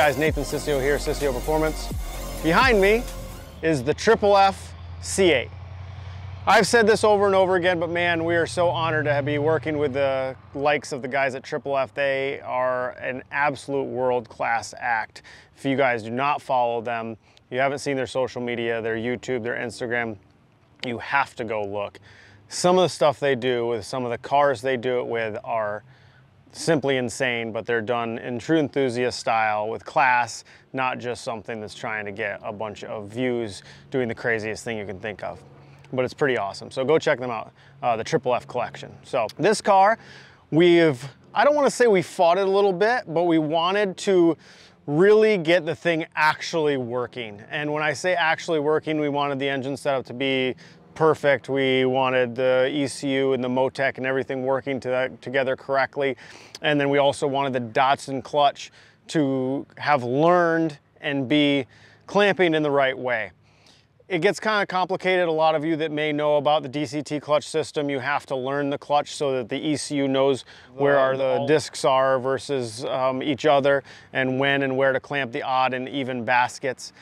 guys, Nathan Sissio here, Sissio Performance. Behind me is the Triple F C8. I've said this over and over again, but man, we are so honored to be working with the likes of the guys at Triple F. They are an absolute world-class act. If you guys do not follow them, you haven't seen their social media, their YouTube, their Instagram, you have to go look. Some of the stuff they do with some of the cars they do it with are simply insane, but they're done in true enthusiast style with class, not just something that's trying to get a bunch of views doing the craziest thing you can think of. But it's pretty awesome. So go check them out, the Triple F collection. So this car, I don't want to say we fought it a little bit, but we wanted to really get the thing actually working. And when I say actually working, we wanted the engine setup to be perfect. We wanted the ECU and the Motec and everything working together correctly. And then we also wanted the Datsun clutch to have learned and be clamping in the right way. It gets kind of complicated. A lot of you that may know about the DCT clutch system, you have to learn the clutch so that the ECU knows where the discs are versus each other, and when and where to clamp the odd and even baskets.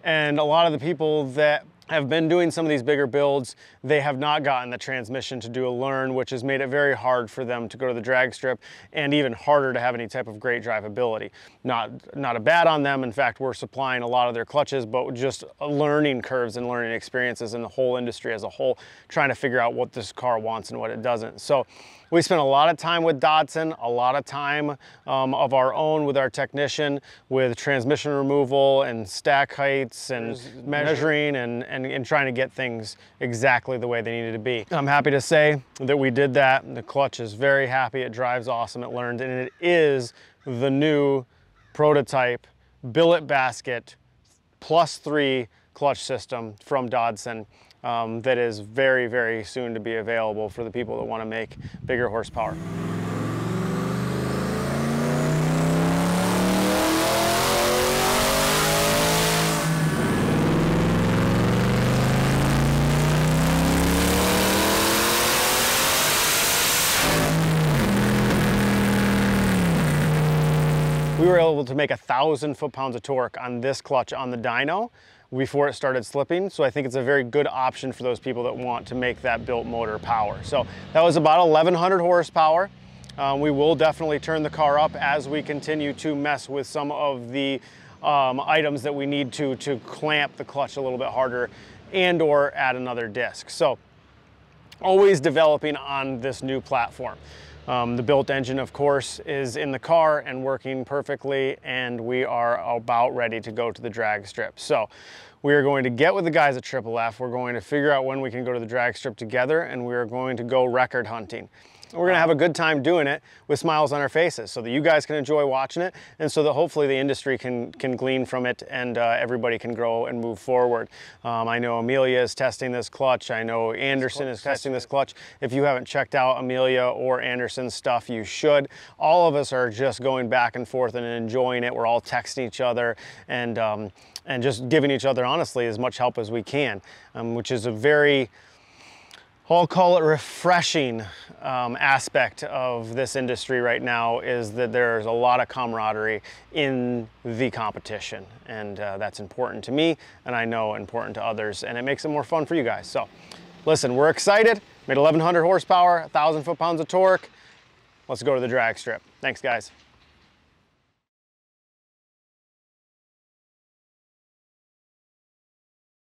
And a lot of the people that have been doing some of these bigger builds, they have not gotten the transmission to do a learn, which has made it very hard for them to go to the drag strip and even harder to have any type of great drivability. Not a bad on them. In fact, we're supplying a lot of their clutches, but just learning curves and learning experiences in the whole industry as a whole, trying to figure out what this car wants and what it doesn't. So we spent a lot of time with Datsun, a lot of time of our own with our technician, with transmission removal and stack heights and measuring and trying to get things exactly the way they needed to be. I'm happy to say that we did that. The clutch is very happy. It drives awesome. It learned, and it is the new prototype billet basket +3 clutch system from Datsun. That is very, very soon to be available for the people that want to make bigger horsepower. We were able to make 1,000 foot-pounds of torque on this clutch on the Dyno before it started slipping. So I think it's a very good option for those people that want to make that built motor power. So that was about 1,100 horsepower. We will definitely turn the car up as we continue to mess with some of the items that we need to clamp the clutch a little bit harder and or add another disc. So always developing on this new platform. The built engine, of course, is in the car and working perfectly, and we are about ready to go to the drag strip. So we are going to get with the guys at Triple F. We're going to figure out when we can go to the drag strip together, and we are going to go record hunting. We're gonna have a good time doing it with smiles on our faces so that you guys can enjoy watching it, and so that hopefully the industry can glean from it, and everybody can grow and move forward. I know Amelia is testing this clutch. I know Anderson is testing this clutch. If you haven't checked out Amelia or Anderson's stuff, you should. All of us are just going back and forth and enjoying it. We're all texting each other and just giving each other, honestly, as much help as we can, which is a very, I'll call it refreshing aspect of this industry right now, is that there's a lot of camaraderie in the competition, and that's important to me, and I know important to others, and it makes it more fun for you guys. So listen, we're excited. Made 1,100 horsepower, 1,000 foot-pounds of torque. Let's go to the drag strip. Thanks, guys.